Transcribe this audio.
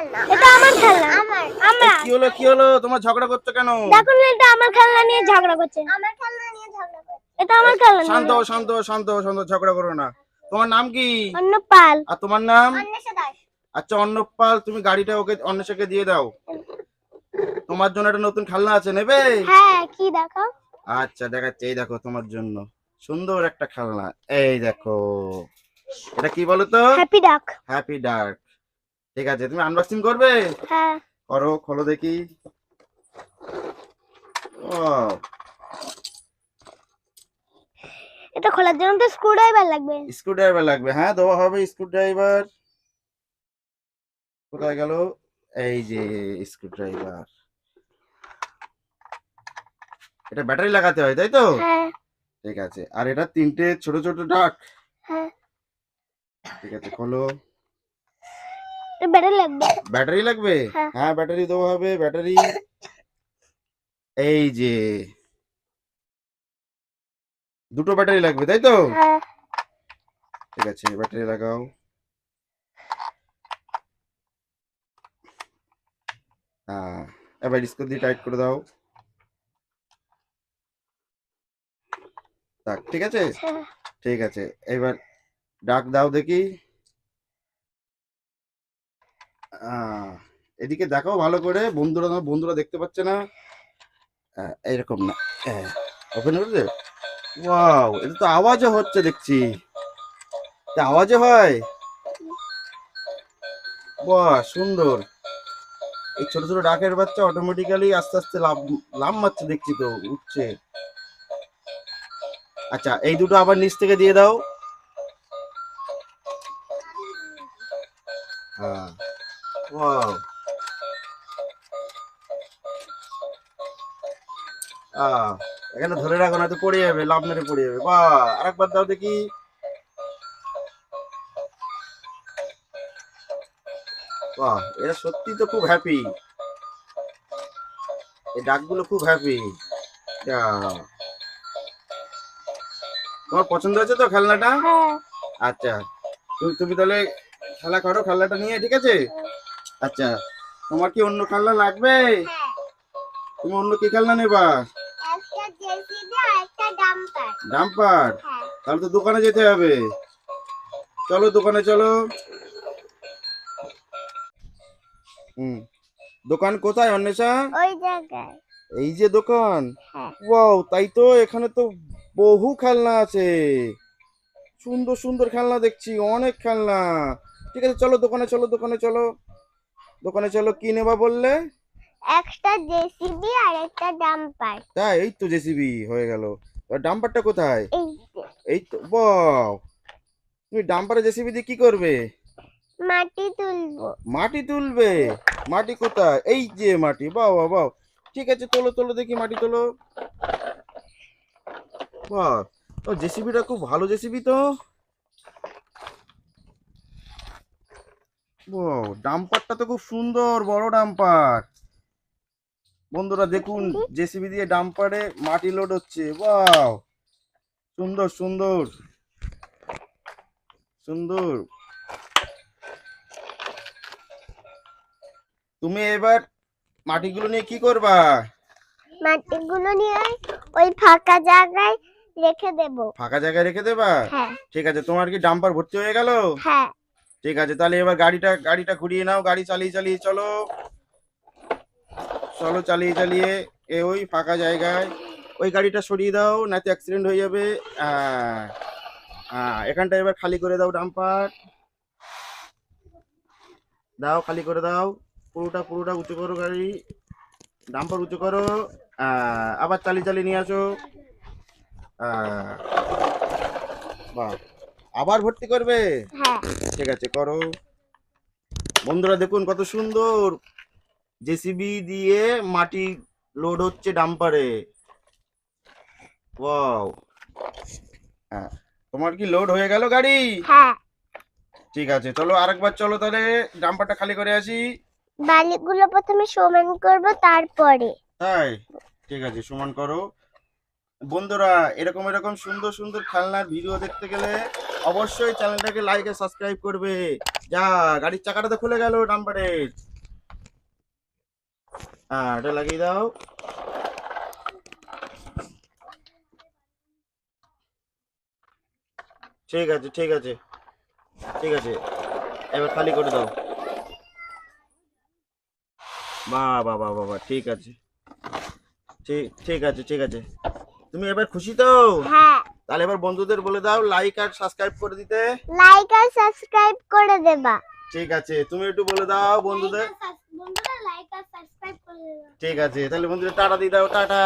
খেলনা, এটা আমার খেলনা। আমরা কি হলো তোমার ঝগড়া করছো কেন? দেখো না, এটা আমার খেলনা নিয়ে ঝগড়া করছে। আমার খেলনা নিয়ে ঝগড়া করছে। এটা আমার খেলনা। শান্ত ঝগড়া করো না। তোমার নাম কি? অন্নপাল। আর তোমার নাম? অন্বেষা দাস। আচ্ছা অন্নপাল, তুমি গাড়িটা ওকে অন্বেষাকে দিয়ে দাও। তোমার জন্য একটা নতুন খেলনা আছে, নেবে? হ্যাঁ, কি দেখাও। আচ্ছা দেখাচ্ছি, এই দেখো তোমার জন্য সুন্দর একটা খেলনা। এই দেখো, এটা কি বলো তো? হ্যাপি ডাক। হ্যাপি ডাক। ঠিক আছে, তুমি আনবক্সিং করবে? হ্যাঁ করো, খোলো দেখি। ও, এটা খোলার জন্য তো স্ক্রুড্রাইভার লাগবে। স্ক্রুড্রাইভার লাগবে, হ্যাঁ দেওয়া হবে স্ক্রুড্রাইভার। কোথায় গেল? এই যে স্ক্রুড্রাইভার। এটা ব্যাটারি লাগাতে হয়, তাই তো? হ্যাঁ। ঠিক আছে, আর এটা তিনটে ছোট ছোট ডাক। হ্যাঁ। ঠিক আছে, খোলো। ব্যাটারি লাগবে। ব্যাটারি লাগবে? হ্যাঁ। হ্যাঁ ব্যাটারি দেওয়া হবে, ব্যাটারি। এই যে দুটো ব্যাটারি লাগবে, তাই তো? হ্যাঁ। ঠিক আছে, ব্যাটারি লাগাও। হ্যাঁ, এবার স্ক্রু দিয়ে টাইট করে দাও। তাক, ঠিক আছে। ঠিক আছে, এবার ডাক দাও দেখি। এদিকে দেখাও ভালো করে, বন্ধুরা দেখতে পাচ্ছে না। এইরকম না, ওপেন করে দে। ওয়াও, এটা তো আওয়াজও হচ্ছে দেখছি। এটা আওয়াজও হয়। বাহ, সুন্দর। এই ছোট ছোট ডাকের বাচ্চা অটোমেটিক্যালি আস্তে আস্তে লাভ মারছে দেখছি তো, উঠছে। আচ্ছা, এই দুটো আবার নিচ থেকে দিয়ে দাও। হ্যাঁ, ওয়াও। এখানে ধরে রাখো না তো পড়ে যাবে, লাভ মেরে পড়ে যাবে। বাহ, আরেকবার দাও দেখি। বাহ, এরা সত্যি তো খুব হ্যাপি। এই ডাকগুলো খুব হ্যাপি। তোমার পছন্দ হয়েছে তো খেলনাটা? হ্যাঁ। আচ্ছা, তুমি তাহলে খেলা করো খেলনাটা নিয়ে, ঠিক আছে? আচ্ছা, তোমার কি অন্য খেলনা লাগবে? তুমি অন্য কি খেলনা নেবা? একটা জেসিবি আর একটা ডাম্পার। ডাম্পার? তাহলে তো দোকানে যেতে হবে। চলো দোকানে চলো। দোকান কোথায় অন্বেষা? ওই জায়গায়। এই যে দোকান। হ্যাঁ। ওয়াও, তাই তো, এখানে তো বহু খেলনা আছে। সুন্দর সুন্দর খেলনা দেখছি, অনেক খেলনা। ঠিক আছে, চলো দোকানে চলো, দোকানে চলো। কি নেবা বললে? একটা জেসিবি আর একটা ডাম্পার। তাই, এই তো জেসিবি হয়ে গেল। ডাম্পারটা কোথায়? এই যে। এই তো, বাহ। তুমি ডাম্পারে জেসিবি দিয়ে কি করবে? মাটি তুলবো। মাটি তুলবে? মাটি কোথায়? এই যে মাটি, বাহ বাহ বাহ। ঠিক আছে, তোলো তোলো দেখি, মাটি তোলো। বাহ, ও জেসিবিটা খুব ভালো জেসিবি তো। বাহ, ডাম্পারটা তো খুব সুন্দর, বড় ডাম্পার। বন্ধুরা দেখুন, জেসিবি দিয়ে ডাম্পারে মাটি লোড হচ্ছে। বাহ, সুন্দর সুন্দর সুন্দর। তুমি এবার মাটিগুলো নিয়ে কি করবা? মাটিগুলো নিয়ে ওই ফাঁকা জায়গায় রেখে দেব। ফাঁকা জায়গায় রেখে দেবা? হ্যাঁ। ঠিক আছে, তোমার কি ডাম্পার ভর্তি হয়ে গেল? হ্যাঁ। ঠিক আছে, তাহলে এবার গাড়িটা ঘুরিয়ে নাও। গাড়ি চালিয়ে চালিয়ে চলো, চলো চালিয়ে চালিয়ে ওই ফাঁকা জায়গায় ওই গাড়িটা সরিয়ে দাও, না তো অ্যাক্সিডেন্ট হয়ে যাবে। এখানটা এবার খালি করে দাও, ডাম্পার দাও, খালি করে দাও। পুরোটা উঁচু করো, গাড়ি ডাম্পার উঁচু করো। আবার চালিয়ে চালিয়ে নিয়ে আসো। বাহ, আবার ভর্তি করবে? হ্যাঁ। ঠিক আছে, করো। বন্ধুরা দেখুন, কত সুন্দর জেসিবি দিয়ে মাটি লোড হচ্ছে ডাম্পারে। ওয়াও। তোমার কি লোড হয়ে গেল গাড়ি? হ্যাঁ। ঠিক আছে, চলো আরেকবার চলো, তাহলে ডাম্পারটা খালি করে আসি। বালিগুলো প্রথমে সমান করব, তারপরে। তাই, ঠিক আছে, সমান করো। বন্ধুরা এরকম এরকম সুন্দর সুন্দর খেলনার ভিডিও দেখতে গেলে অবশ্যই চ্যানেলটাকে লাইক আর সাবস্ক্রাইব করবে। যা, গাড়ির চাকাটা তো খুলে গেল ডাম্পারের। হ্যাঁ, এটা লাগিয়ে দাও। ঠিক আছে, ঠিক আছে, ঠিক আছে, এবার খালি করে দাও। বাহ বাহ বাহ বাহ বাহ, ঠিক আছে, ঠিক ঠিক আছে, ঠিক আছে। তুমি এবার খুশি তো? হ্যাঁ, তাহলে এবার বন্ধুদের বলে দাও লাইক আর সাবস্ক্রাইব করে দিতে। লাইক আর সাবস্ক্রাইব করে দেবা। ঠিক আছে, তুমি একটু বলে দাও বন্ধুদের। বন্ধুরা লাইক আর সাবস্ক্রাইব করে দেবা। ঠিক আছে, তাহলে বন্ধুদের টাটা দিয়ে দাও, টাটা।